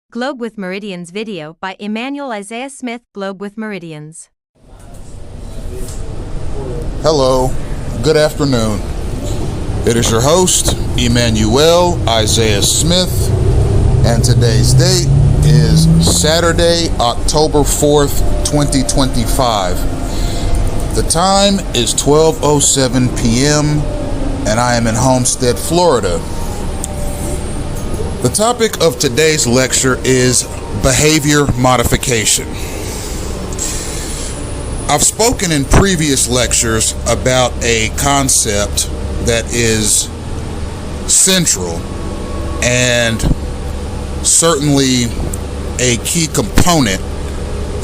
Globe with Meridians video by Emmanuel Isaiah Smith. Globe with Meridians. Hello, good afternoon. It is your host, Emmanuel Isaiah Smith, and today's date is Saturday, October 4th, 2025. The time is 12:07 p.m., and I am in Homestead, Florida. The topic of today's lecture is behavior modification. I've spoken in previous lectures about a concept that is central and certainly a key component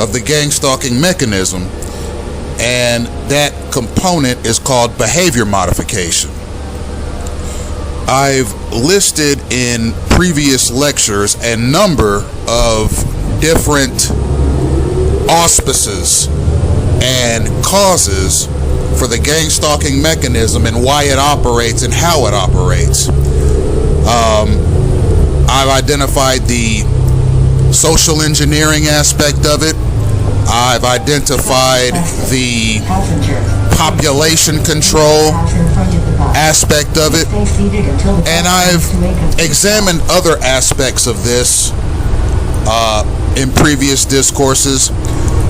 of the gang-stalking mechanism, and that component is called behavior modification. I've listed in previous lectures a number of different auspices and causes for the gang-stalking mechanism and why it operates and how it operates. I've identified the social engineering aspect of it. I've identified the population control aspect of it, and I've examined other aspects of this in previous discourses,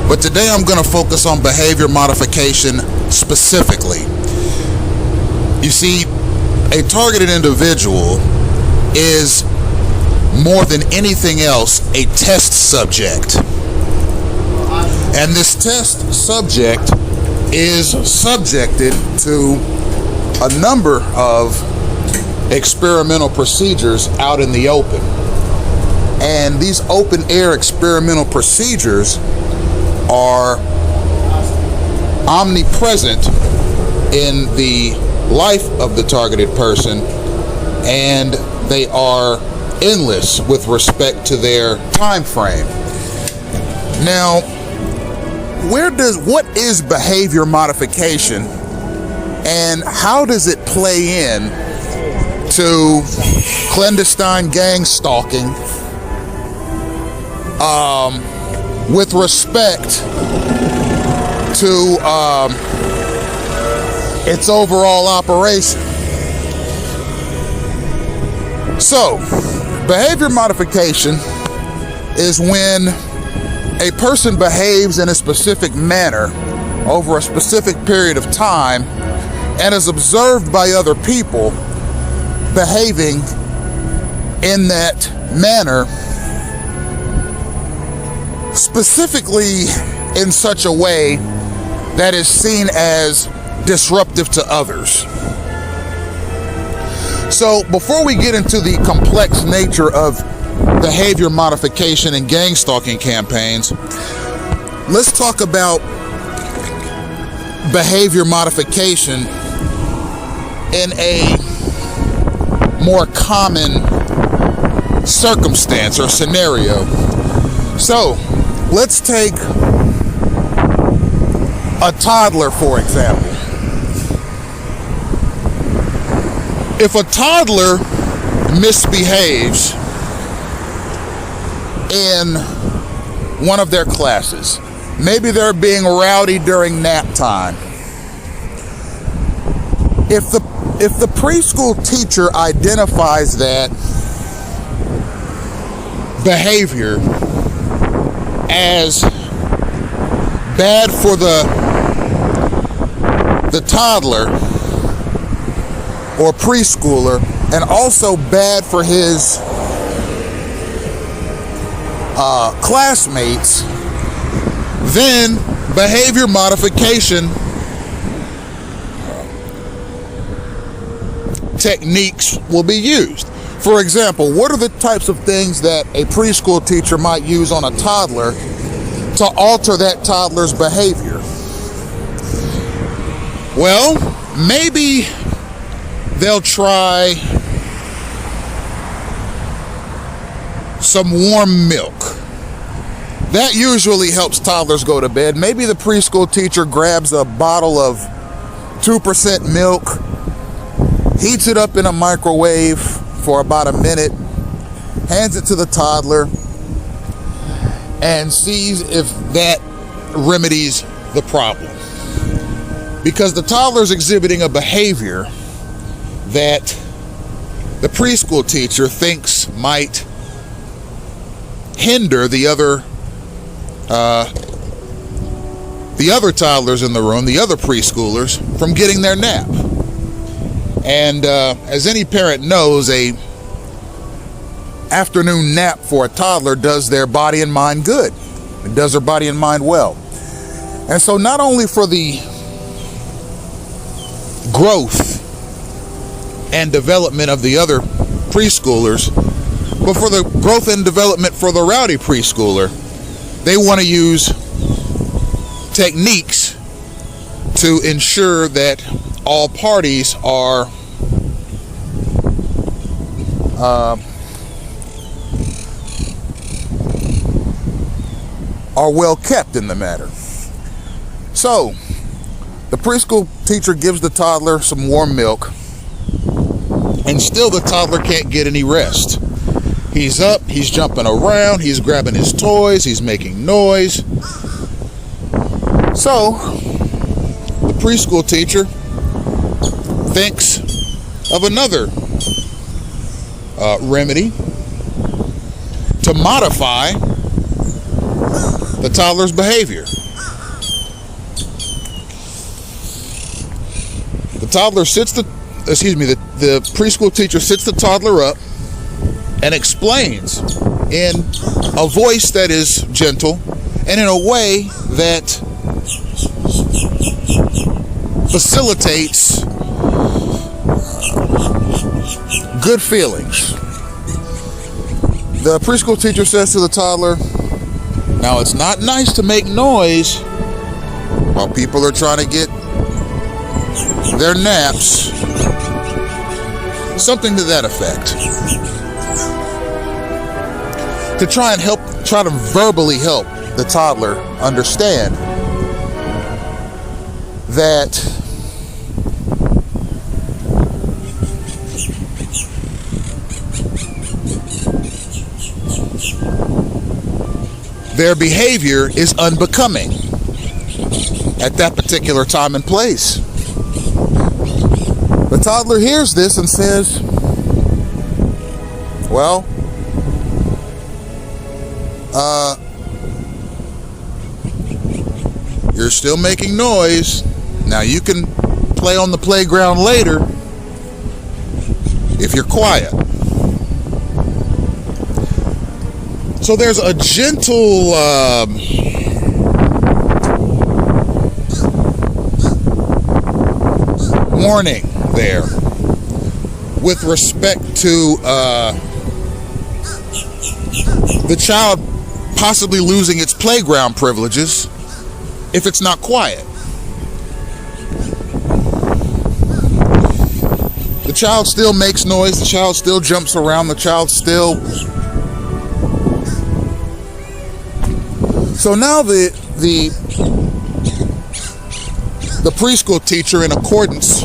but today I'm going to focus on behavior modification specifically. You see, a targeted individual is more than anything else a test subject, and this test subject is subjected to a number of experimental procedures out in the open. And these open air experimental procedures are omnipresent in the life of the targeted person, and they are endless with respect to their time frame. Now, what is behavior modification, and how does it play in to clandestine gang stalking with respect to its overall operation? So, behavior modification is when a person behaves in a specific manner over a specific period of time and is observed by other people behaving in that manner, specifically in such a way that is seen as disruptive to others. So before we get into the complex nature of behavior modification and gang stalking campaigns, let's talk about behavior modification in a more common circumstance or scenario. So let's take a toddler, for example. If a toddler misbehaves in one of their classes, maybe they're being rowdy during nap time, if the preschool teacher identifies that behavior as bad for the toddler or preschooler, and also bad for his classmates, then behavior modification techniques will be used. For example, what are the types of things that a preschool teacher might use on a toddler to alter that toddler's behavior? Well, maybe they'll try some warm milk. That usually helps toddlers go to bed. Maybe the preschool teacher grabs a bottle of 2% milk, heats it up in a microwave for about a minute, hands it to the toddler, and sees if that remedies the problem. Because the toddler's exhibiting a behavior that the preschool teacher thinks might hinder the other toddlers in the room, the other preschoolers, from getting their nap. And as any parent knows, a afternoon nap for a toddler does their body and mind good. It does their body and mind well. And so not only for the growth and development of the other preschoolers, but for the growth and development for the rowdy preschooler, they want to use techniques to ensure that all parties are well kept in the matter. So the preschool teacher gives the toddler some warm milk, and still the toddler can't get any rest. He's up, he's jumping around, he's grabbing his toys, he's making noise. So the preschool teacher thinks of another remedy to modify the toddler's behavior. The preschool teacher sits the toddler up and explains in a voice that is gentle and in a way that facilitates good feelings. The preschool teacher says to the toddler, "Now, it's not nice to make noise while people are trying to get their naps." Something to that effect. To try to verbally help the toddler understand that their behavior is unbecoming at that particular time and place. The toddler hears this and says, "Well, you're still making noise. Now you can play on the playground later if you're quiet." So there's a gentle warning there with respect to the child possibly losing its playground privileges if it's not quiet. The child still makes noise, the child still jumps around, the child still... So now the preschool teacher, in accordance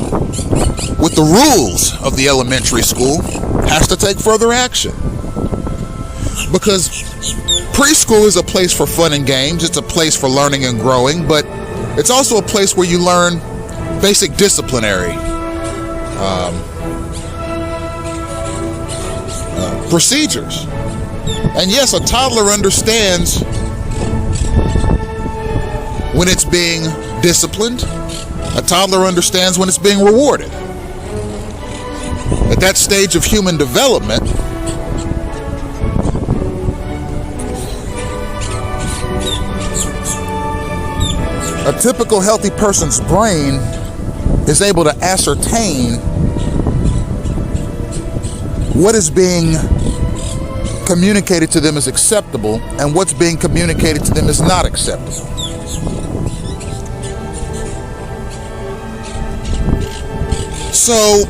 with the rules of the elementary school, has to take further action. Because preschool is a place for fun and games, it's a place for learning and growing, but it's also a place where you learn basic disciplinary procedures. And yes, a toddler understands when it's being disciplined. A toddler understands when it's being rewarded. At that stage of human development, a typical healthy person's brain is able to ascertain what is being communicated to them is acceptable and what's being communicated to them is not acceptable. So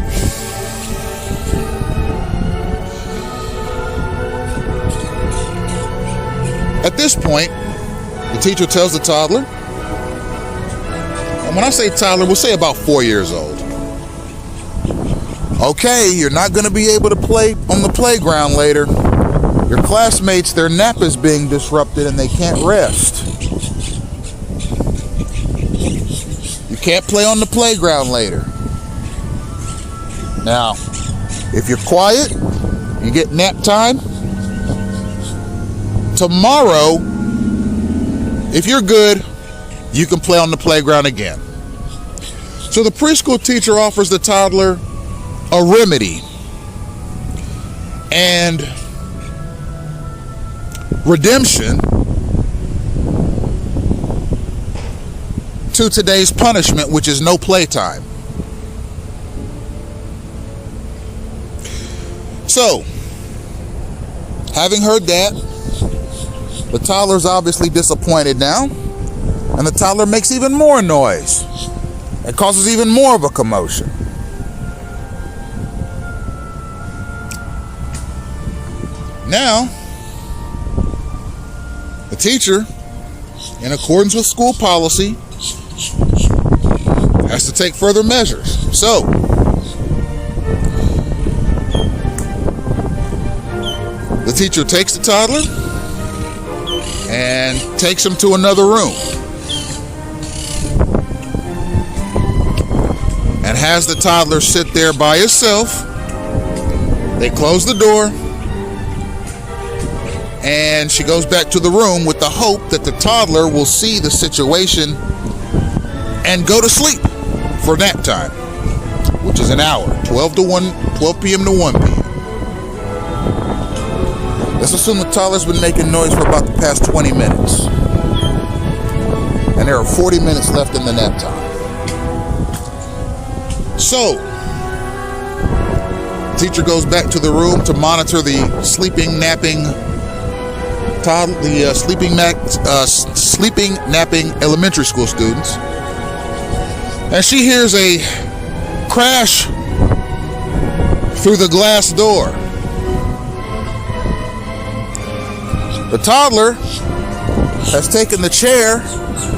at this point, the teacher tells the toddler, and when I say toddler, we'll say about 4 years old. "Okay, you're not going to be able to play on the playground later. Your classmates, their nap is being disrupted and they can't rest. You can't play on the playground later. Now, if you're quiet, you get nap time. Tomorrow, if you're good, you can play on the playground again. So the preschool teacher offers the toddler a remedy and redemption to today's punishment, which is no playtime. So, having heard that, the toddler's obviously disappointed now, and the toddler makes even more noise. It causes even more of a commotion. Now, the teacher, in accordance with school policy, has to take further measures. So, the teacher takes the toddler and takes him to another room and has the toddler sit there by himself. They close the door and she goes back to the room with the hope that the toddler will see the situation and go to sleep for nap time, which is an hour, 12 p.m. to 1 p.m. Let's assume the toddler's been making noise for about the past 20 minutes. And there are 40 minutes left in the nap time. So, the teacher goes back to the room to monitor the sleeping, napping elementary school students. And she hears a crash through the glass door. The toddler has taken the chair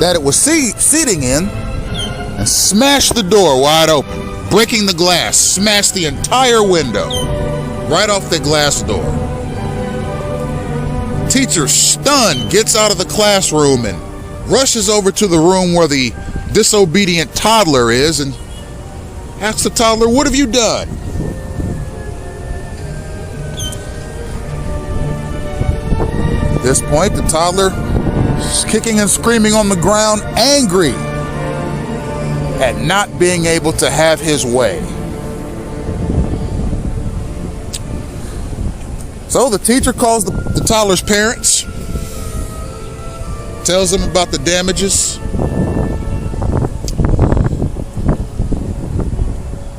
that it was sitting in and smashed the door wide open, breaking the glass, smashed the entire window right off the glass door. Teacher, stunned, gets out of the classroom and rushes over to the room where the disobedient toddler is and asks the toddler, "What have you done?" At this point, the toddler is kicking and screaming on the ground, angry at not being able to have his way. So the teacher calls the toddler's parents, tells them about the damages,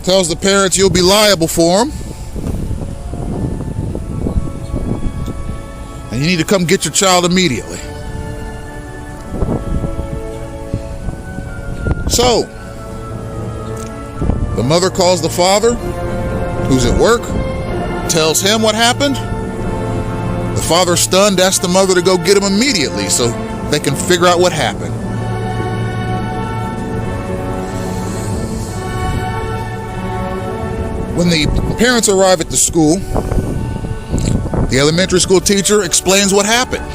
tells the parents you'll be liable for them, and you need to come get your child immediately. So, the mother calls the father, who's at work, tells him what happened. The father, stunned, asks the mother to go get him immediately so they can figure out what happened. When the parents arrive at the school, the elementary school teacher explains what happened.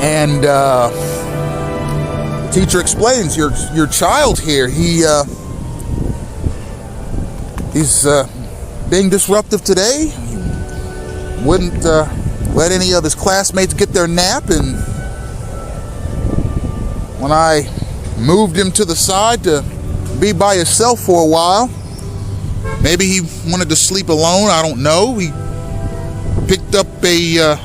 And the teacher explains, your child here, he's being disruptive today. He wouldn't let any of his classmates get their nap, and when I moved him to the side to be by himself for a while, maybe he wanted to sleep alone, I don't know, he picked up a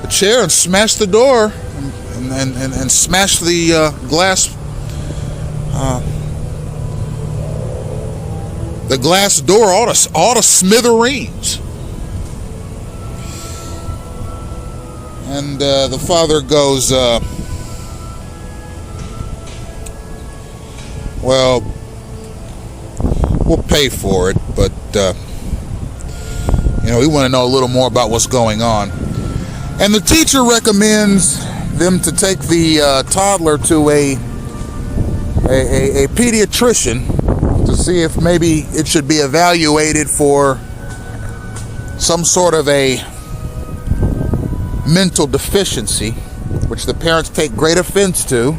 chair and smashed the door and smashed the glass door all to smithereens. And the father goes, well, we'll pay for it, but we want to know a little more about what's going on. And the teacher recommends them to take the toddler to a pediatrician see if maybe it should be evaluated for some sort of a mental deficiency, which the parents take great offense to.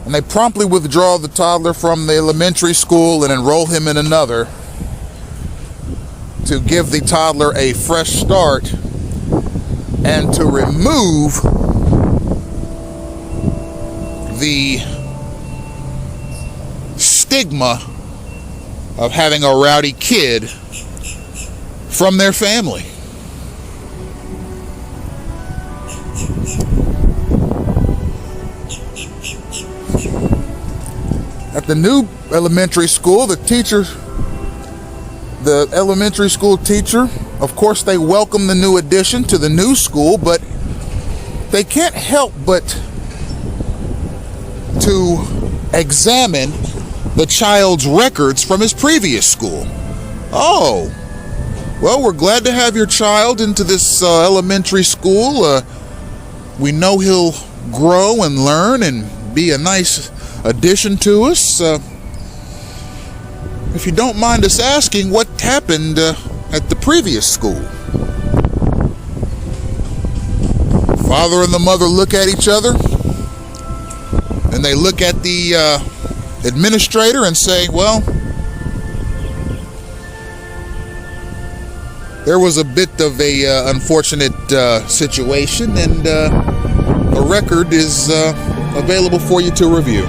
And they promptly withdraw the toddler from the elementary school and enroll him in another to give the toddler a fresh start and to remove the stigma of having a rowdy kid from their family. At the new elementary school, the elementary school teacher, of course, they welcome the new addition to the new school, but they can't help but to examine the child's records from his previous school. Oh, well, we're glad to have your child into this elementary school. We know he'll grow and learn and be a nice addition to us. If you don't mind us asking, what happened at the previous school? Father and the mother look at each other, and they look at the administrator and say, well, there was a bit of a unfortunate situation, and a record is available for you to review.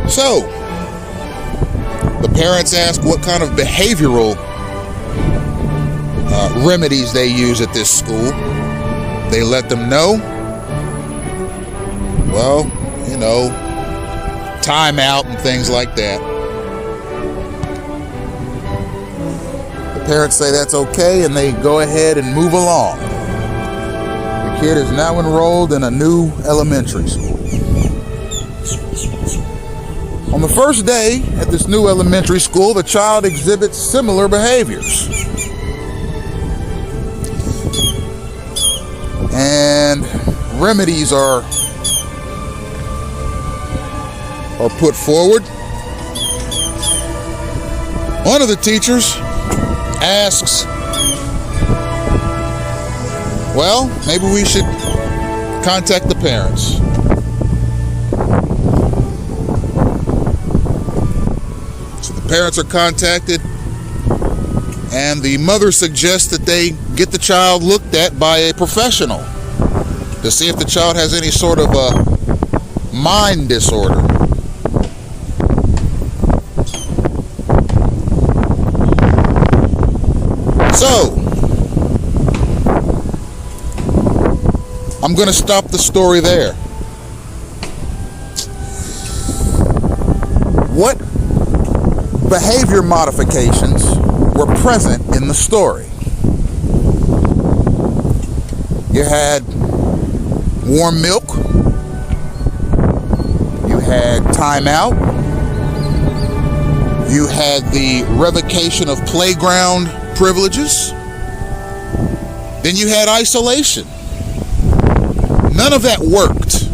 So, the parents ask what kind of behavioral remedies they use at this school. They let them know, well, you know, time out and things like that. The parents say that's okay, and they go ahead and move along. The kid is now enrolled in a new elementary school. On the first day at this new elementary school, the child exhibits similar behaviors. And remedies are put forward. One of the teachers asks, well, maybe we should contact the parents. So the parents are contacted, and the mother suggests that they get the child looked at by a professional to see if the child has any sort of a mind disorder. So, I'm going to stop the story there. What behavior modifications were present in the story? You had warm milk. You had timeout. You had the revocation of playground privileges. Then you had isolation. None of that worked.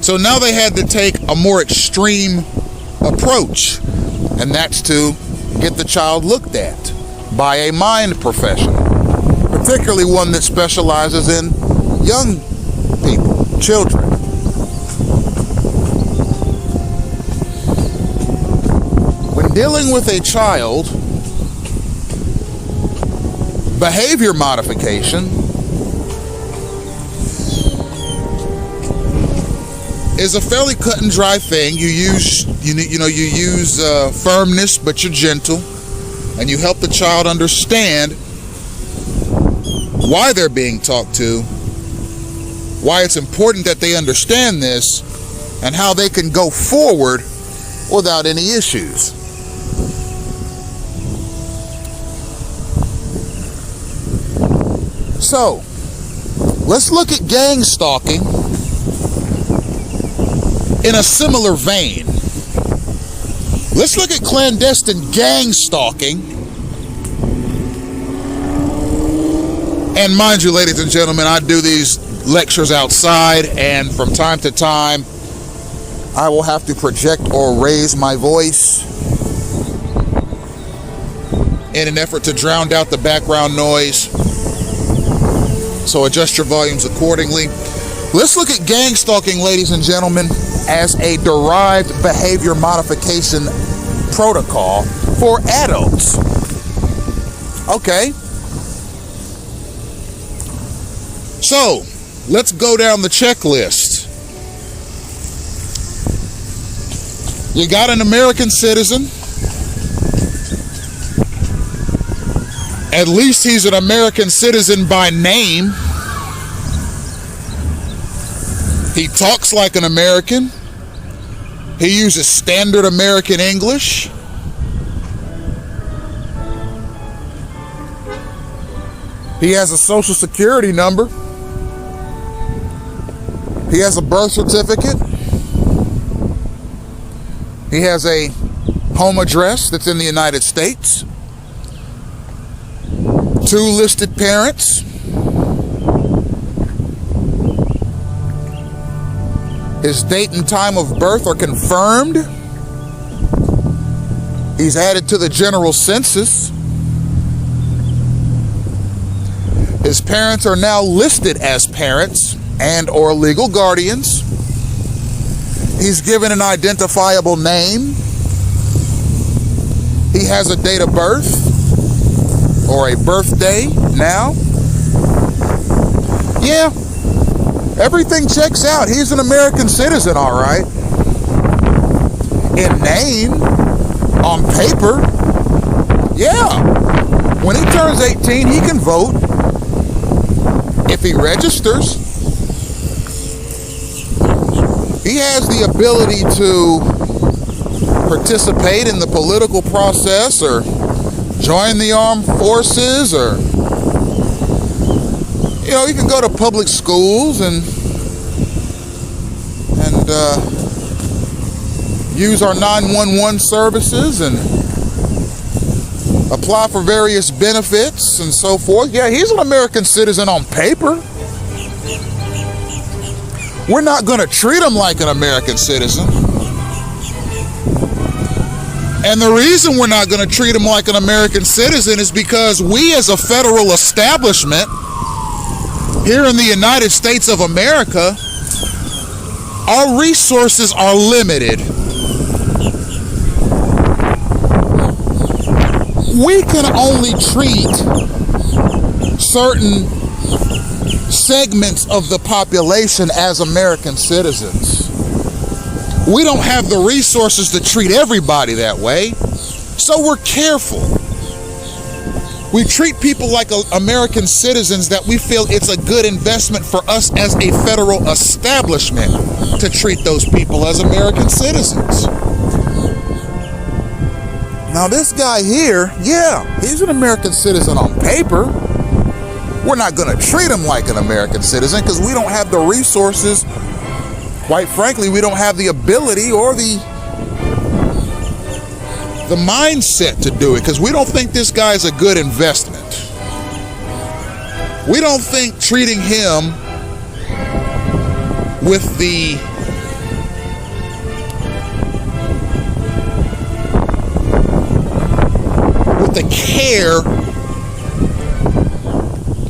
So now they had to take a more extreme approach, and that's to get the child looked at by a mind professional, particularly one that specializes in young people, children. When dealing with a child, behavior modification is a fairly cut and dry thing. You use firmness, but you're gentle, and you help the child understand why they're being talked to, why it's important that they understand this, and how they can go forward without any issues. So, let's look at gang stalking in a similar vein. Let's look at clandestine gang stalking. And mind you, ladies and gentlemen, I do these lectures outside, and from time to time I will have to project or raise my voice in an effort to drown out the background noise. So adjust your volumes accordingly. Let's look at gang stalking, ladies and gentlemen, as a derived behavior modification protocol for adults. Okay. So, let's go down the checklist. You got an American citizen. At least he's an American citizen by name. He talks like an American. He uses standard American English. He has a social security number. He has a birth certificate. He has a home address that's in the United States. 2 listed parents. His date and time of birth are confirmed. He's added to the general census. His parents are now listed as parents and or legal guardians. He's given an identifiable name. He has a date of birth or a birthday now. Yeah, everything checks out. He's an American citizen, all right. In name, on paper, yeah. When he turns 18, he can vote. If he registers, he has the ability to participate in the political process or join the armed forces, or, you know, he can go to public schools and use our 911 services and apply for various benefits and so forth. Yeah, he's an American citizen on paper. We're not going to treat him like an American citizen. And the reason we're not going to treat him like an American citizen is because we as a federal establishment here in the United States of America, our resources are limited. We can only treat certain segments of the population as American citizens. We don't have the resources to treat everybody that way, so we're careful. We treat people like American citizens that we feel it's a good investment for us as a federal establishment to treat those people as American citizens. Now this guy here, yeah, he's an American citizen on paper. We're not going to treat him like an American citizen because we don't have the resources. Quite frankly, we don't have the ability or the mindset to do it because we don't think this guy is a good investment. We don't think treating him with the care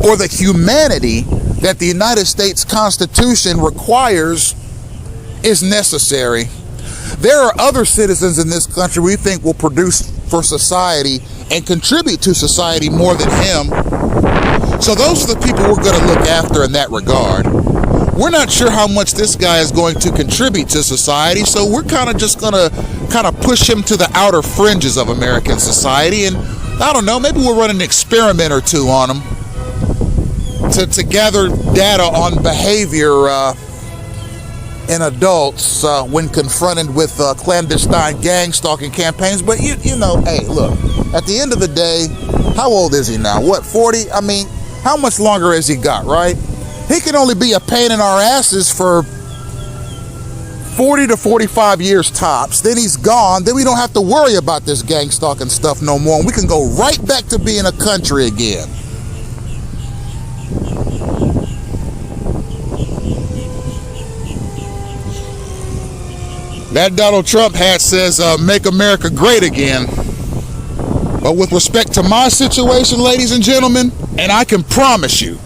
or the humanity that the United States Constitution requires is necessary. There are other citizens in this country we think will produce for society and contribute to society more than him. So those are the people we're going to look after in that regard. We're not sure how much this guy is going to contribute to society, so we're kind of just going to push him to the outer fringes of American society, and I don't know, maybe we'll run an experiment or two on him to gather data on behavior in adults when confronted with clandestine gang stalking campaigns. But you know, hey, look, at the end of the day, how old is he now? What, 40? I mean, how much longer has he got, right? He can only be a pain in our asses for 40 to 45 years tops. Then he's gone. Then we don't have to worry about this gang stalking stuff no more. And we can go right back to being a country again. That Donald Trump hat says, make America great again. But with respect to my situation, ladies and gentlemen, and I can promise you,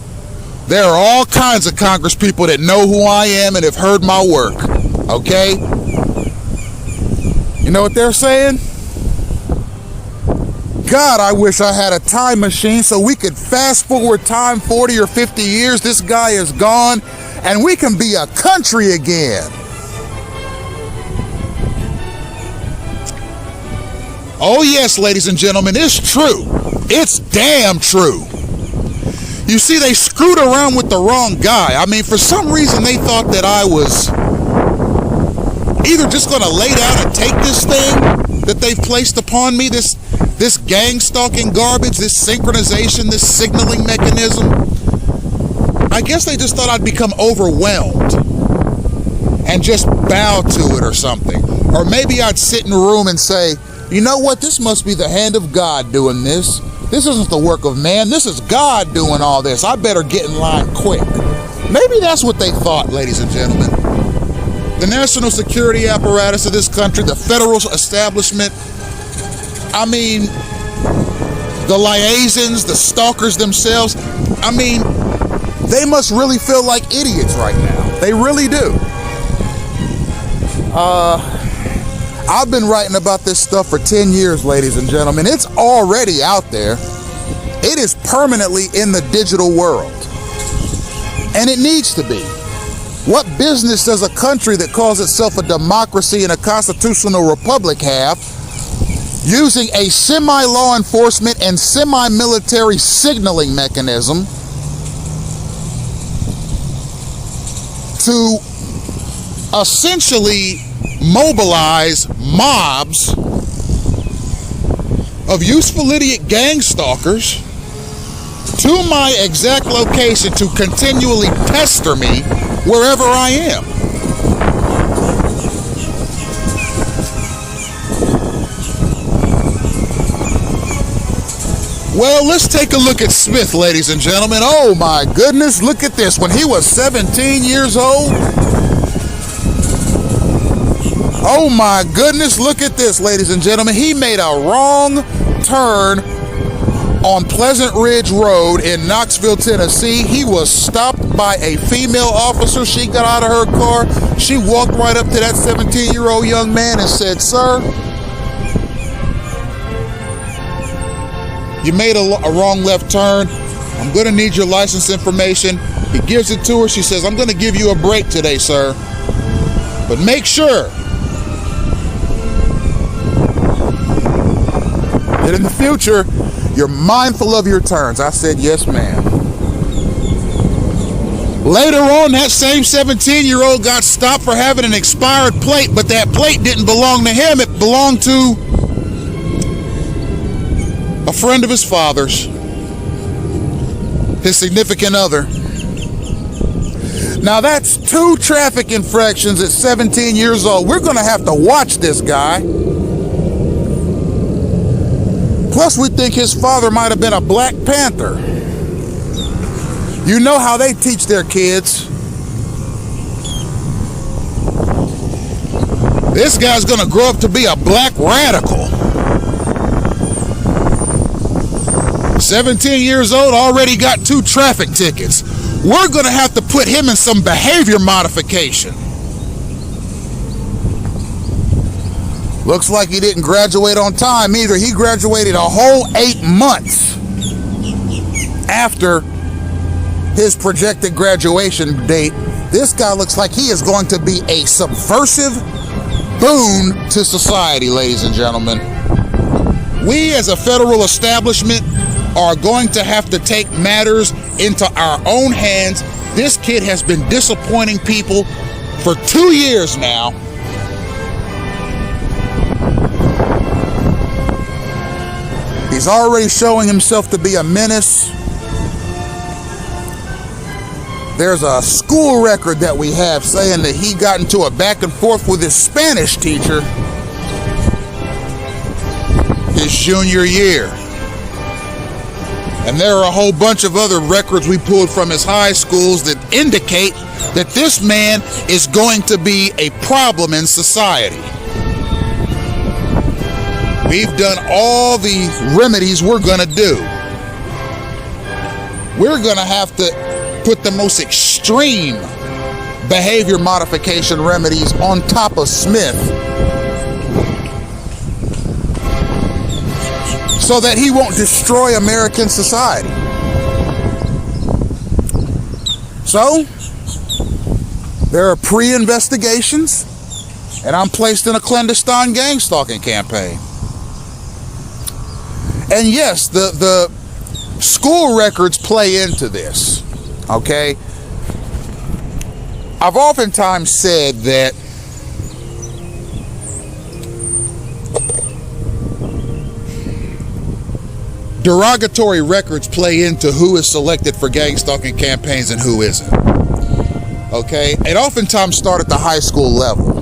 there are all kinds of Congress people that know who I am and have heard my work, okay? You know what they're saying? God, I wish I had a time machine so we could fast forward time 40 or 50 years. This guy is gone and we can be a country again. Oh yes, ladies and gentlemen, it's true. It's damn true. You see, they screwed around with the wrong guy. I mean, for some reason they thought that I was either just going to lay down and take this thing that they've placed upon me, this gang-stalking garbage, this synchronization, this signaling mechanism. I guess they just thought I'd become overwhelmed and just bow to it or something. Or maybe I'd sit in a room and say, you know what, this must be the hand of God doing this. This isn't the work of man, this is God doing all this. I better get in line quick. Maybe that's what they thought, ladies and gentlemen. The national security apparatus of this country, the federal establishment, I mean, the liaisons, the stalkers themselves, I mean, they must really feel like idiots right now. They really do. I've been writing about this stuff for 10 years, ladies and gentlemen. It's already out there. It is permanently in the digital world. And it needs to be. What business does a country that calls itself a democracy and a constitutional republic have using a semi-law enforcement and semi-military signaling mechanism to essentially mobilize mobs of useful idiot gang stalkers to my exact location to continually pester me wherever I am? Well, let's take a look at Smith, ladies and gentlemen. Oh my goodness, look at this. When he was 17 years old, oh my goodness, look at this, ladies and gentlemen. He made a wrong turn on Pleasant Ridge Road in Knoxville, Tennessee. He was stopped by a female officer. She got out of her car. She walked right up to that 17-year-old young man and said, "Sir, you made a wrong left turn. I'm going to need your license information." He gives it to her. She says, "I'm going to give you a break today, sir. But make sure that in the future, you're mindful of your turns." I said, "Yes, ma'am." Later on, that same 17-year-old got stopped for having an expired plate, but that plate didn't belong to him. It belonged to a friend of his father's, his significant other. Now that's 2 traffic infractions at 17 years old. We're going to have to watch this guy. Plus, we think his father might have been a Black Panther. You know how they teach their kids. This guy's going to grow up to be a black radical. 17 years old, already got 2 traffic tickets. We're going to have to put him in some behavior modification. Looks like he didn't graduate on time either. He graduated a whole 8 months after his projected graduation date. This guy looks like he is going to be a subversive boon to society, ladies and gentlemen. We as a federal establishment are going to have to take matters into our own hands. This kid has been disappointing people for 2 years now. He's already showing himself to be a menace. There's a school record that we have saying that he got into a back and forth with his Spanish teacher his junior year. And there are a whole bunch of other records we pulled from his high schools that indicate that this man is going to be a problem in society. We've done all the remedies we're going to do. We're going to have to put the most extreme behavior modification remedies on top of Smith so that he won't destroy American society. So, there are pre-investigations, and I'm placed in a clandestine gang-stalking campaign. And yes, the school records play into this, okay? I've oftentimes said that derogatory records play into who is selected for gang-stalking campaigns and who isn't. Okay? It oftentimes starts at the high school level.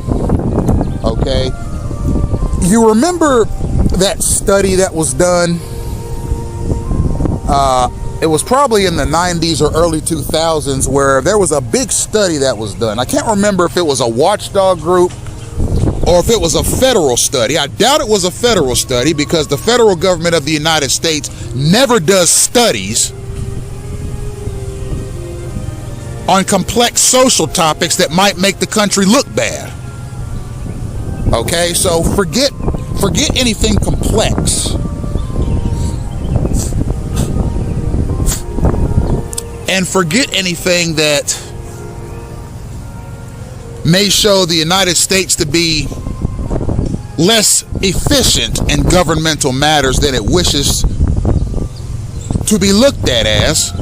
Okay? You remember that study that was done? It was probably in the 90s or early 2000s where there was a big study that was done. I can't remember if it was a watchdog group or if it was a federal study. I doubt it was a federal study because the federal government of the United States never does studies on complex social topics that might make the country look bad. Okay, so forget anything complex. And forget anything that may show the United States to be less efficient in governmental matters than it wishes to be looked at as.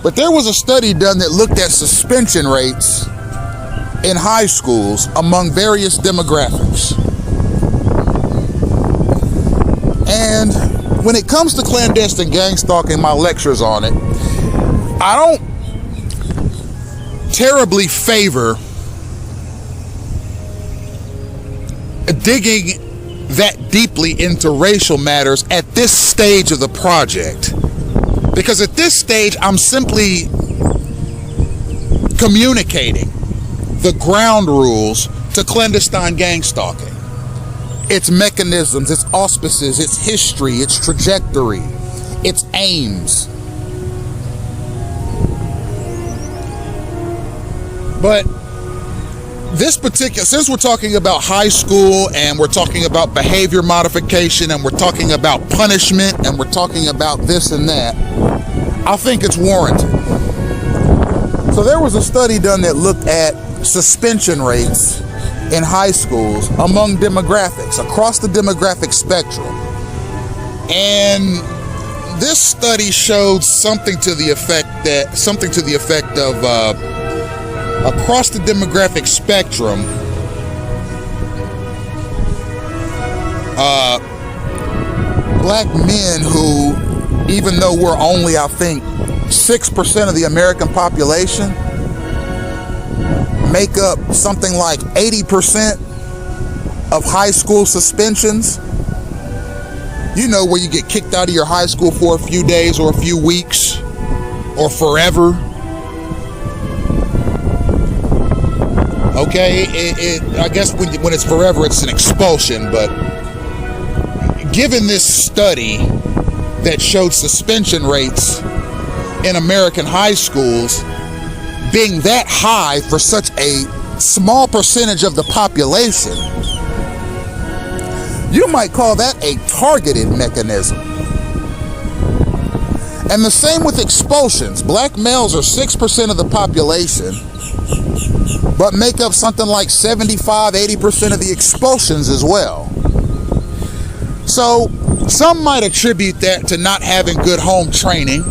But there was a study done that looked at suspension rates in high schools among various demographics. And when it comes to clandestine gang stalking, my lectures on it, I don't terribly favor digging that deeply into racial matters at this stage of the project. Because at this stage, I'm simply communicating the ground rules to clandestine gang stalking. Its mechanisms, its auspices, its history, its trajectory, its aims. But this particular, since we're talking about high school and we're talking about behavior modification and we're talking about punishment and we're talking about this and that, I think it's warranted. So there was a study done that looked at suspension rates in high schools among demographics, across the demographic spectrum. And this study showed something to the effect of across the demographic spectrum, black men who, even though we're only, I think, 6% of the American population, make up something like 80% of high school suspensions. You know, where you get kicked out of your high school for a few days or a few weeks or forever. Okay, I guess when it's forever, it's an expulsion. But given this study that showed suspension rates in American high schools being that high for such a small percentage of the population, you might call that a targeted mechanism. And the same with expulsions. Black males are 6% of the population, but make up something like 75-80% of the expulsions as well. So some might attribute that to not having good home training.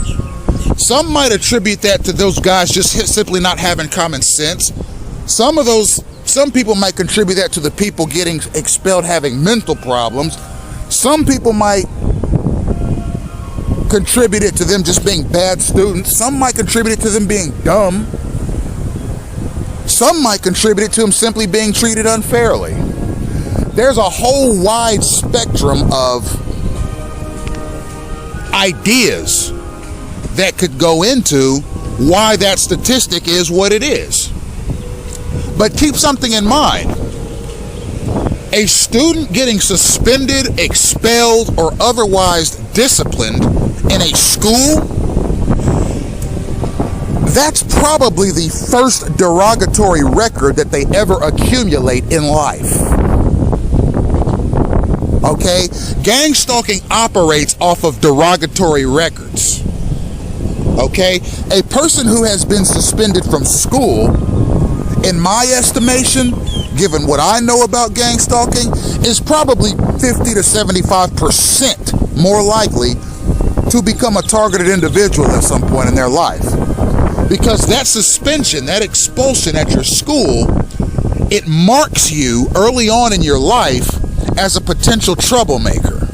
Some might attribute that to those guys just simply not having common sense. Some people might contribute that to the people getting expelled having mental problems. Some people might contribute it to them just being bad students. Some might contribute it to them being dumb. Some might contribute it to them simply being treated unfairly. There's a whole wide spectrum of ideas that could go into why that statistic is what it is. But keep something in mind. A student getting suspended, expelled, or otherwise disciplined in a school, that's probably the first derogatory record that they ever accumulate in life. Okay? Gang-stalking operates off of derogatory records. Okay? A person who has been suspended from school, in my estimation, given what I know about gang-stalking, is probably 50 to 75% more likely to become a targeted individual at some point in their life. Because that suspension, that expulsion at your school, it marks you early on in your life as a potential troublemaker.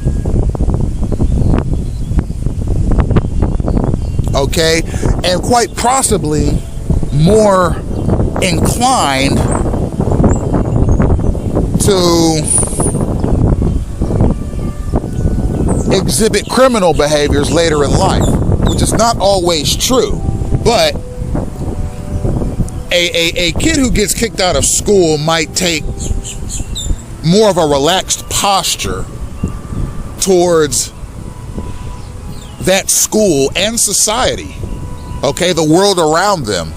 Okay? And quite possibly more inclined to exhibit criminal behaviors later in life, which is not always true. But a kid who gets kicked out of school might take more of a relaxed posture towards that school and society, okay, the world around them,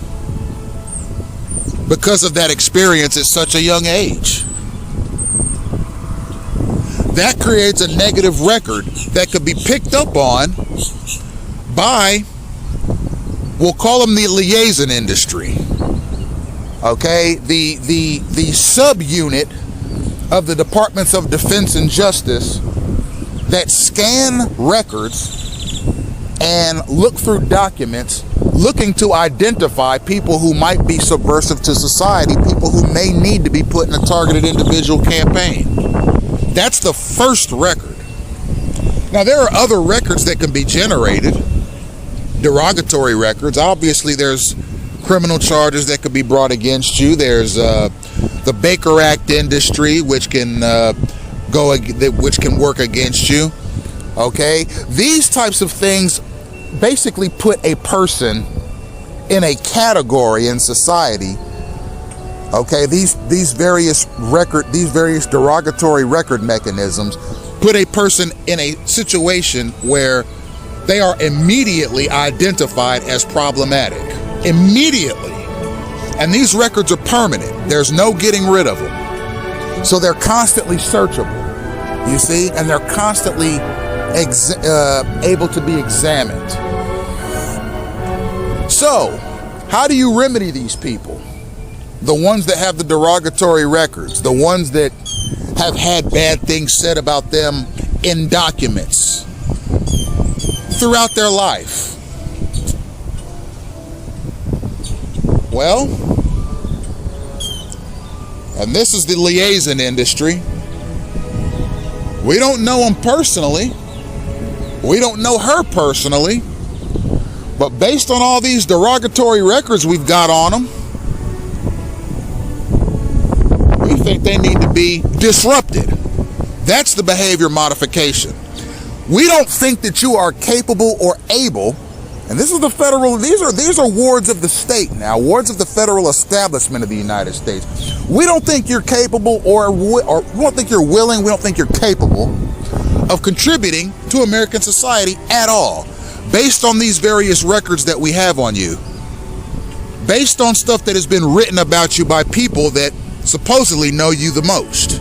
because of that experience at such a young age. That creates a negative record that could be picked up on by, we'll call them the liaison industry. Okay, the subunit of the Departments of Defense and Justice that scan records and look through documents looking to identify people who might be subversive to society, people who may need to be put in a targeted individual campaign. That's the first record. Now, there are other records that can be generated, derogatory records. Obviously, there's criminal charges that could be brought against you. There's the Baker Act industry, which can work against you. Okay, these types of things basically put a person in a category in society. Okay, these various derogatory record mechanisms put a person in a situation where they are immediately identified as problematic. Immediately. And these records are permanent. There's no getting rid of them. So they're constantly searchable, you see, and they're constantly able to be examined. So, how do you remedy these people? The ones that have the derogatory records, the ones that have had bad things said about them in documents throughout their life. Well, and this is the liaison industry. We don't know them personally. We don't know her personally. But based on all these derogatory records we've got on them, we think they need to be disrupted. That's the behavior modification. We don't think that you are capable or able, and this is the federal, these are wards of the state now, wards of the federal establishment of the United States. We don't think you're capable or we don't think you're willing, we don't think you're capable of contributing to American society at all, based on these various records that we have on you, based on stuff that has been written about you by people that supposedly know you the most.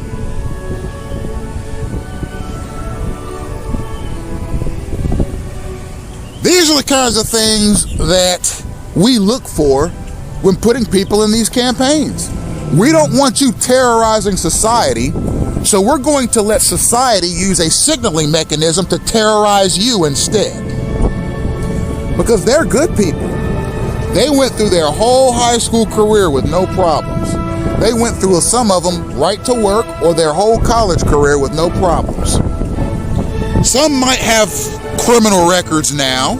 These are the kinds of things that we look for when putting people in these campaigns. We don't want you terrorizing society, so we're going to let society use a signaling mechanism to terrorize you instead. Because they're good people. They went through their whole high school career with no problems. They went through, some of them, right to work or their whole college career with no problems. Some might have criminal records now,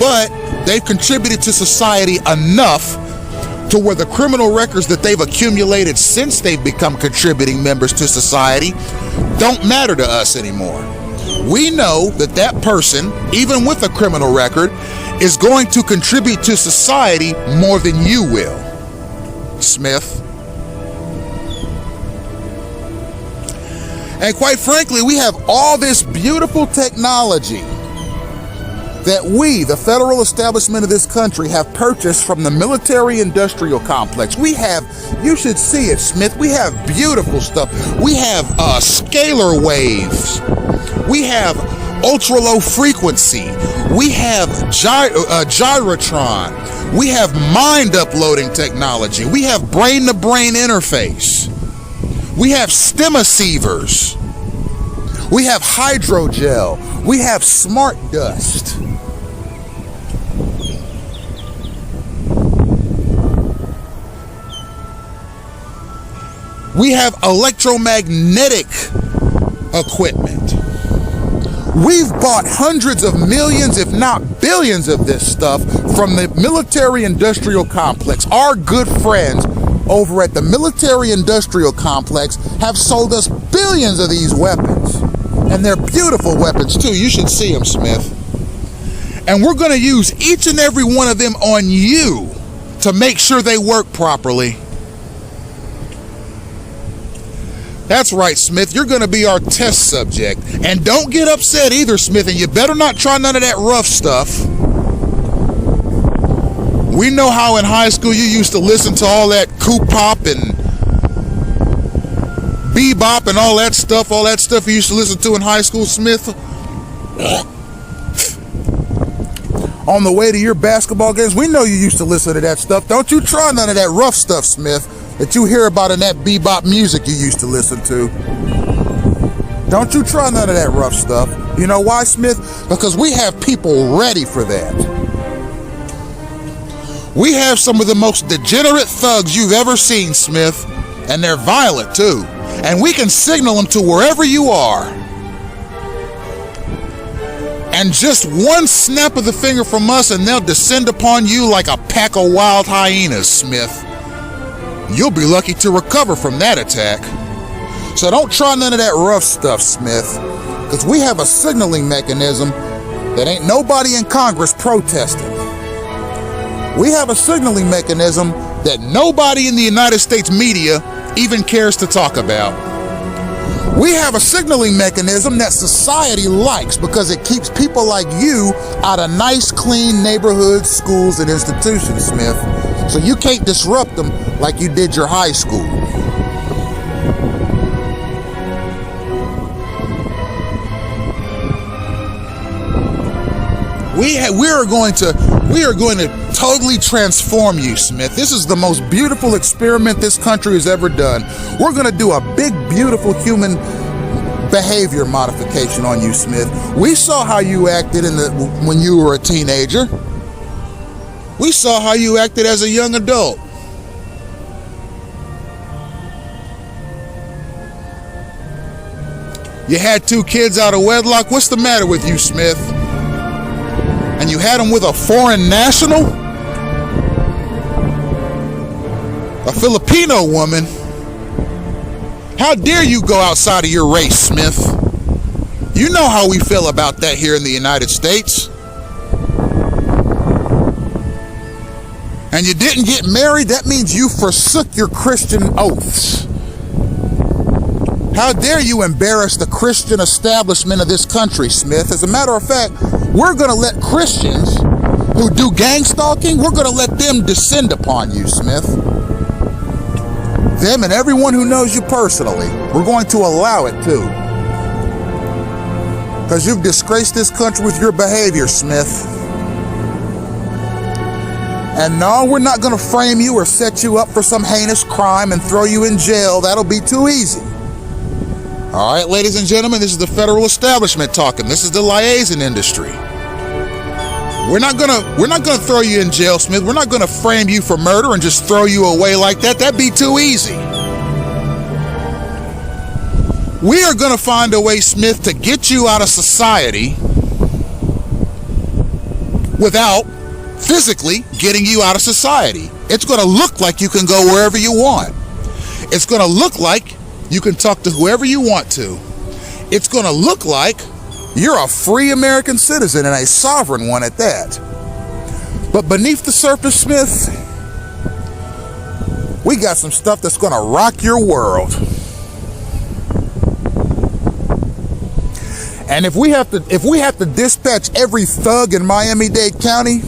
but they've contributed to society enough to where the criminal records that they've accumulated since they've become contributing members to society don't matter to us anymore. We know that that person, even with a criminal record, is going to contribute to society more than you will, Smith. And quite frankly, we have all this beautiful technology that we, the federal establishment of this country, have purchased from the military-industrial complex. We have, you should see it, Smith, we have beautiful stuff. We have scalar waves. We have ultra-low frequency. We have gyrotron. We have mind uploading technology. We have brain-to-brain interface. We have stemeceivers. We have hydrogel. We have smart dust. We have electromagnetic equipment. We've bought hundreds of millions, if not billions of this stuff from the military-industrial complex. Our good friends over at the military-industrial complex have sold us billions of these weapons. And they're beautiful weapons too. You should see them, Smith. And we're going to use each and every one of them on you to make sure they work properly. That's right, Smith. You're going to be our test subject. And don't get upset either, Smith. And you better not try none of that rough stuff. We know how in high school you used to listen to all that Coop-pop and bebop and all that stuff you used to listen to in high school, Smith. On the way to your basketball games, we know you used to listen to that stuff. Don't you try none of that rough stuff, Smith, that you hear about in that bebop music you used to listen to. Don't you try none of that rough stuff. You know why, Smith? Because we have people ready for that. We have some of the most degenerate thugs you've ever seen, Smith, and they're violent too. And we can signal them to wherever you are. And just one snap of the finger from us and they'll descend upon you like a pack of wild hyenas, Smith. You'll be lucky to recover from that attack. So don't try none of that rough stuff, Smith, because we have a signaling mechanism that ain't nobody in Congress protesting. We have a signaling mechanism that nobody in the United States media even cares to talk about. We have a signaling mechanism that society likes because it keeps people like you out of nice, clean neighborhoods, schools, and institutions, Smith. So you can't disrupt them like you did your high school. We are going to totally transform you, Smith. This is the most beautiful experiment this country has ever done. We're going to do a big, beautiful human behavior modification on you, Smith. We saw how you acted when you were a teenager. We saw how you acted as a young adult. You had 2 kids out of wedlock. What's the matter with you, Smith? And you had them with a foreign national? A Filipino woman? How dare you go outside of your race, Smith? You know how we feel about that here in the United States. And you didn't get married, that means you forsook your Christian oaths. How dare you embarrass the Christian establishment of this country, Smith? As a matter of fact, we're going to let Christians who do gang-stalking, we're going to let them descend upon you, Smith. Them and everyone who knows you personally. We're going to allow it too. Because you've disgraced this country with your behavior, Smith. And no, we're not going to frame you or set you up for some heinous crime and throw you in jail. That'll be too easy. All right, ladies and gentlemen, this is the federal establishment talking. This is the liaison industry. We're not gonna throw you in jail, Smith. We're not gonna frame you for murder and just throw you away like that. That'd be too easy. We are gonna find a way, Smith, to get you out of society without physically getting you out of society. It's gonna look like you can go wherever you want. It's gonna look like you can talk to whoever you want to. It's gonna look like you're a free American citizen and a sovereign one at that. But beneath the surface, Smith, we got some stuff that's gonna rock your world. And if we have to dispatch every thug in Miami-Dade County,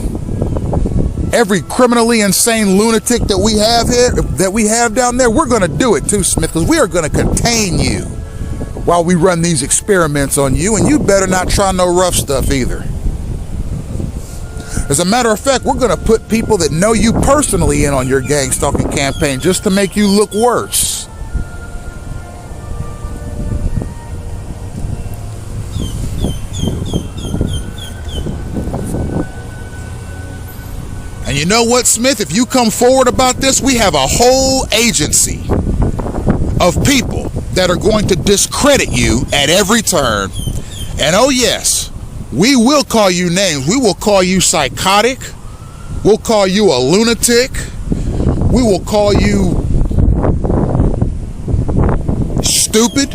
every criminally insane lunatic that we have here, that we have down there, we're gonna do it too, Smith, because we are gonna contain you while we run these experiments on you, and you better not try no rough stuff either. As a matter of fact, we're gonna put people that know you personally in on your gang stalking campaign just to make you look worse. And you know what, Smith? If you come forward about this, we have a whole agency of people that are going to discredit you at every turn. And oh yes, we will call you names. We will call you psychotic. We'll call you a lunatic. We will call you stupid.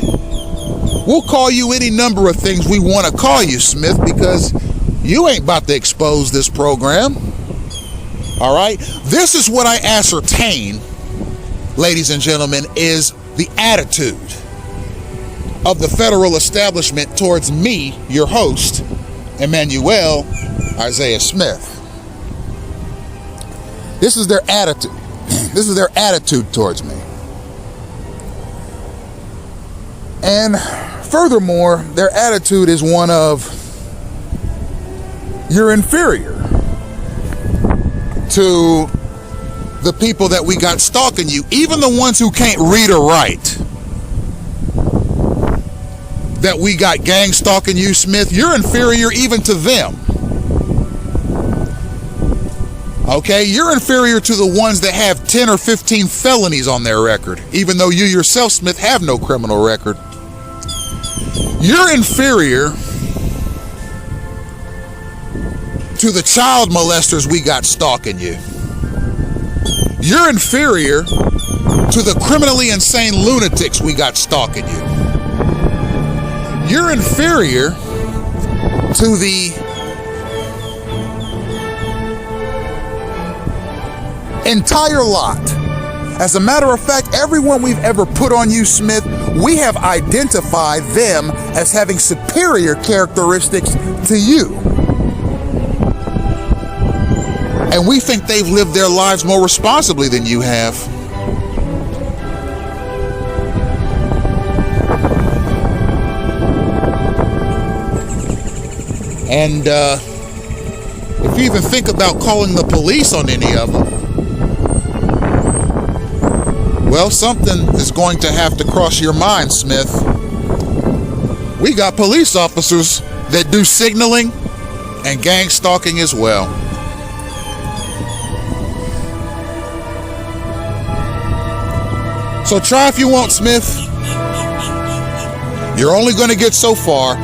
We'll call you any number of things we want to call you, Smith, because you ain't about to expose this program. All right, this is what I ascertain, ladies and gentlemen, is the attitude of the federal establishment towards me, your host, Emmanuel Isaiah Smith. This is their attitude. This is their attitude towards me. And furthermore, their attitude is one of, you're inferior to the people that we got stalking you, even the ones who can't read or write, that we got gang stalking you, Smith. You're inferior even to them. Okay, you're inferior to the ones that have 10 or 15 felonies on their record, even though you yourself, Smith, have no criminal record. You're inferior to the child molesters we got stalking you. You're inferior to the criminally insane lunatics we got stalking you. You're inferior to the entire lot. As a matter of fact, everyone we've ever put on you, Smith, we have identified them as having superior characteristics to you. And we think they've lived their lives more responsibly than you have. And if you even think about calling the police on any of them, well, something is going to have to cross your mind, Smith. We got police officers that do signaling and gang stalking as well. So try if you want, Smith. You're only going to get so far.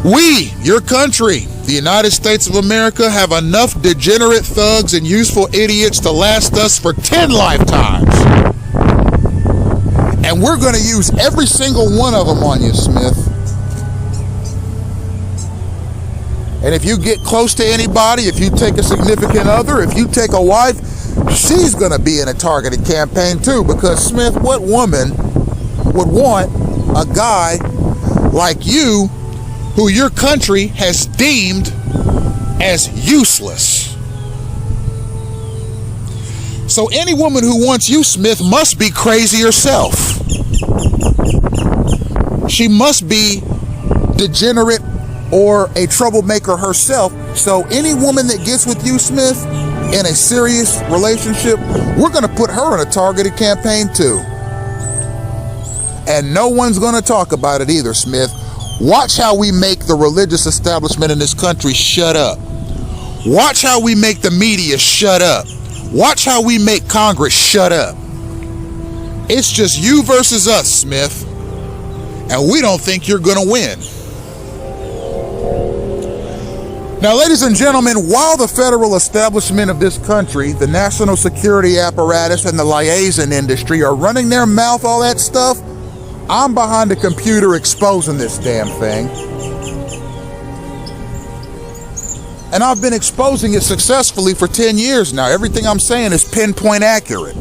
We, your country, the United States of America, have enough degenerate thugs and useful idiots to last us for 10 lifetimes. And we're going to use every single one of them on you, Smith. And if you get close to anybody, if you take a significant other, if you take a wife, she's going to be in a targeted campaign too, because Smith, what woman would want a guy like you who your country has deemed as useless? So any woman who wants you, Smith, must be crazy herself. She must be degenerate or a troublemaker herself. So any woman that gets with you, Smith, in a serious relationship, we're going to put her in a targeted campaign too. And no one's going to talk about it either, Smith. Watch how we make the religious establishment in this country shut up. Watch how we make the media shut up. Watch how we make Congress shut up. It's just you versus us, Smith. And we don't think you're going to win. Now, ladies and gentlemen, while the federal establishment of this country, the national security apparatus, and the liaison industry are running their mouth, all that stuff, I'm behind the computer exposing this damn thing. And I've been exposing it successfully for 10 years now. Everything I'm saying is pinpoint accurate.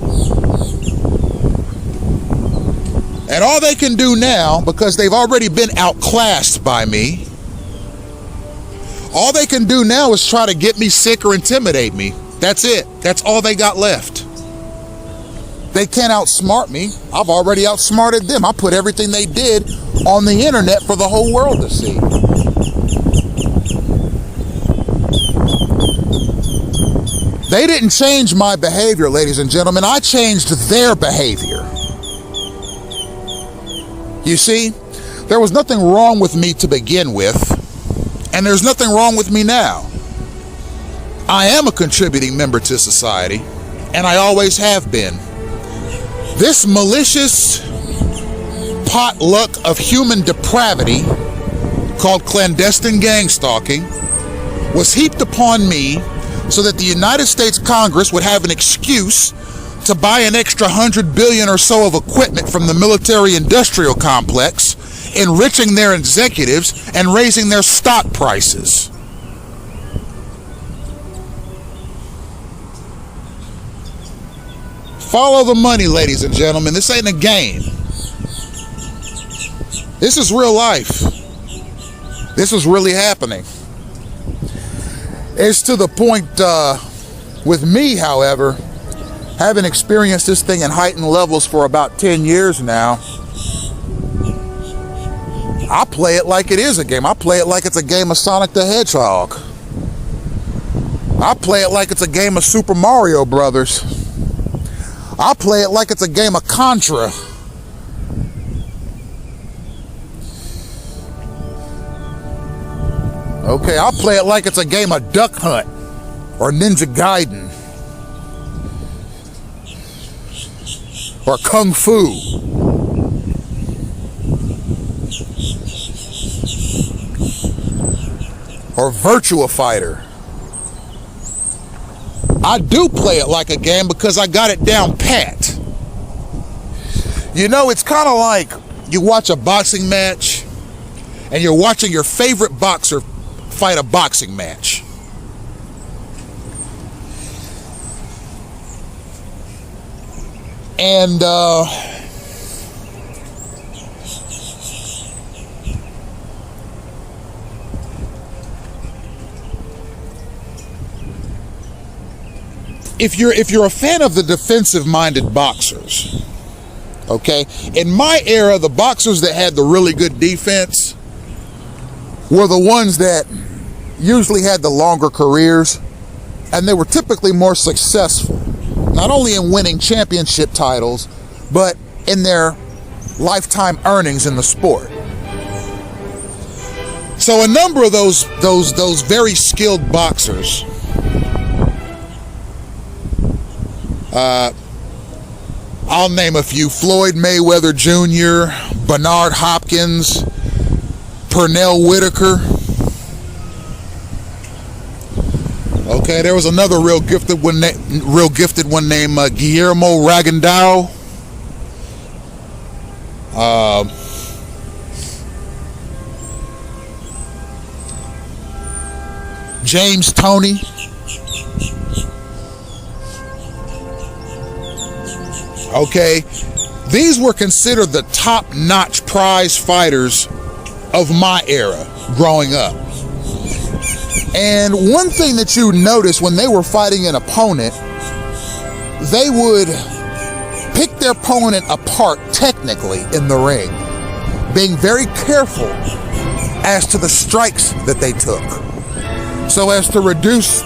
And all they can do now, because they've already been outclassed by me, all they can do now is try to get me sick or intimidate me. That's it. That's all they got left. They can't outsmart me. I've already outsmarted them. I put everything they did on the internet for the whole world to see. They didn't change my behavior, ladies and gentlemen. I changed their behavior. You see, there was nothing wrong with me to begin with, and there's nothing wrong with me now. I am a contributing member to society, and I always have been. This malicious potluck of human depravity, called clandestine gang-stalking, was heaped upon me so that the United States Congress would have an excuse to buy an extra $100 billion or so of equipment from the military-industrial complex, enriching their executives and raising their stock prices. Follow the money, ladies and gentlemen. This ain't a game. This is real life. This is really happening. It's to the point with me, however, having experienced this thing in heightened levels for about 10 years now, I play it like it is a game. I play it like it's a game of Sonic the Hedgehog. I play it like it's a game of Super Mario Brothers. I play it like it's a game of Contra. Okay, I'll play it like it's a game of Duck Hunt or Ninja Gaiden or Kung Fu. Or Virtua Fighter. I do play it like a game because I got it down pat. You know, it's kind of like you watch a boxing match and you're watching your favorite boxer fight a boxing match. And if you're a fan of the defensive-minded boxers, okay, in my era, the boxers that had the really good defense were the ones that usually had the longer careers, and they were typically more successful, not only in winning championship titles, but in their lifetime earnings in the sport. So a number of those very skilled boxers, I'll name a few: Floyd Mayweather Jr., Bernard Hopkins, Pernell Whitaker. Okay, there was another real gifted one named Guillermo Ragandao. James Toney. Okay, these were considered the top-notch prize fighters of my era growing up. And one thing that you notice when they were fighting an opponent, they would pick their opponent apart technically in the ring, being very careful as to the strikes that they took, so as to reduce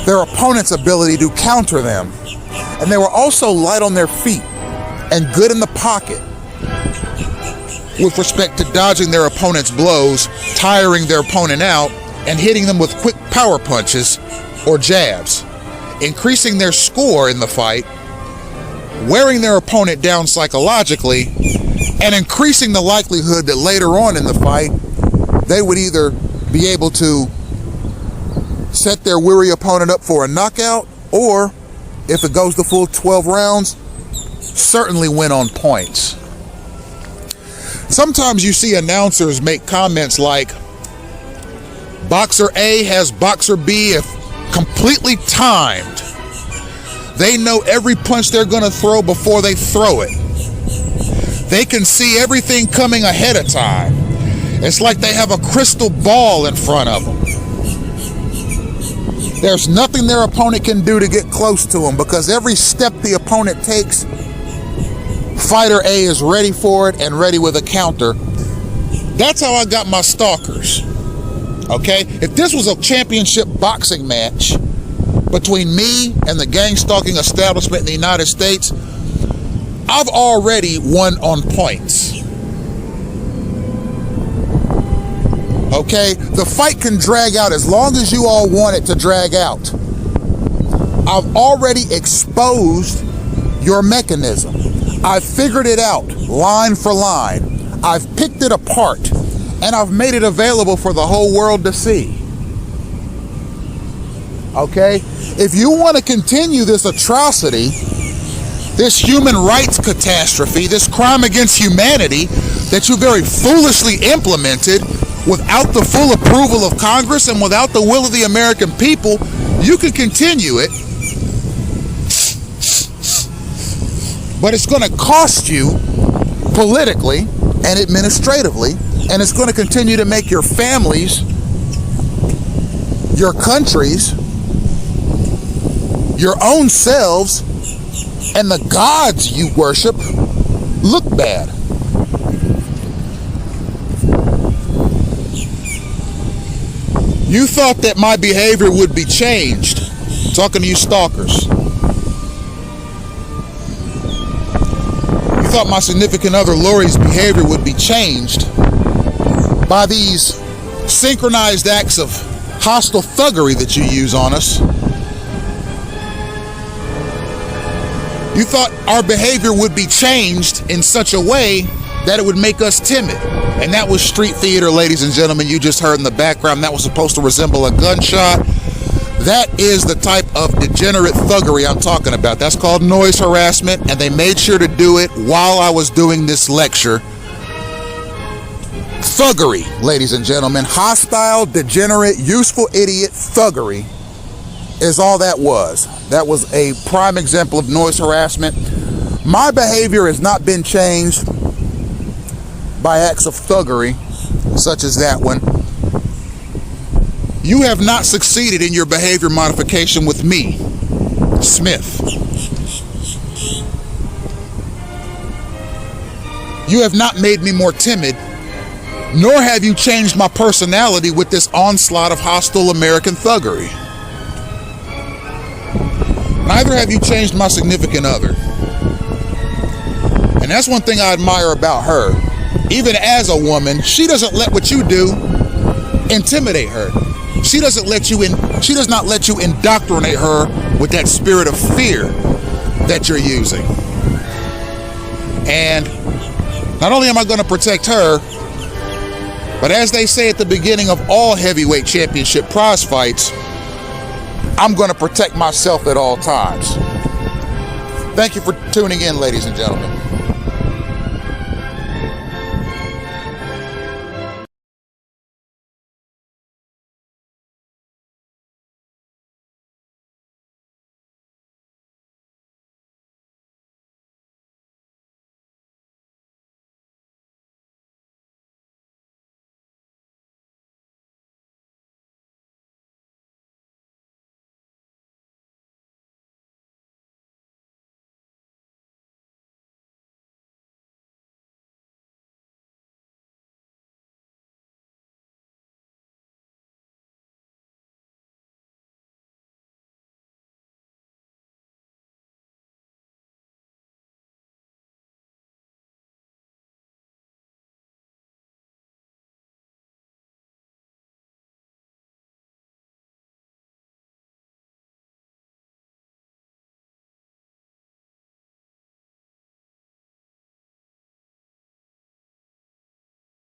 their opponent's ability to counter them. And they were also light on their feet and good in the pocket with respect to dodging their opponent's blows, tiring their opponent out, and hitting them with quick power punches or jabs, increasing their score in the fight, wearing their opponent down psychologically, and increasing the likelihood that later on in the fight, they would either be able to set their weary opponent up for a knockout, or, if it goes the full 12 rounds, certainly win on points. Sometimes you see announcers make comments like, Boxer A has Boxer B completely timed. They know every punch they're going to throw before they throw it. They can see everything coming ahead of time. It's like they have a crystal ball in front of them. There's nothing their opponent can do to get close to them, because every step the opponent takes, fighter A is ready for it and ready with a counter. That's how I got my stalkers. Okay? If this was a championship boxing match between me and the gang-stalking establishment in the United States, I've already won on points. Okay? The fight can drag out as long as you all want it to drag out. I've already exposed your mechanism. I've figured it out line for line. I've picked it apart, and I've made it available for the whole world to see. Okay? If you want to continue this atrocity, this human rights catastrophe, this crime against humanity that you very foolishly implemented without the full approval of Congress and without the will of the American people, you can continue it. But it's going to cost you politically and administratively, and it's going to continue to make your families, your countries, your own selves, and the gods you worship look bad. You thought that my behavior would be changed. I'm talking to you stalkers. You thought my significant other Lori's behavior would be changed by these synchronized acts of hostile thuggery that you use on us. You thought our behavior would be changed in such a way that it would make us timid. And that was street theater, ladies and gentlemen. You just heard in the background that was supposed to resemble a gunshot. That is the type of degenerate thuggery I'm talking about. That's called noise harassment, and they made sure to do it while I was doing this lecture. Thuggery, ladies and gentlemen. Hostile, degenerate, useful idiot thuggery is all that was. That was a prime example of noise harassment. My behavior has not been changed by acts of thuggery such as that one. You have not succeeded in your behavior modification with me, Smith. You have not made me more timid, nor have you changed my personality with this onslaught of hostile American thuggery. Neither have you changed my significant other. And that's one thing I admire about her. Even as a woman, she doesn't let what you do intimidate her. She does not let you indoctrinate her with that spirit of fear that you're using. And not only am I going to protect her, but as they say at the beginning of all heavyweight championship prize fights, I'm going to protect myself at all times. Thank you for tuning in, ladies and gentlemen.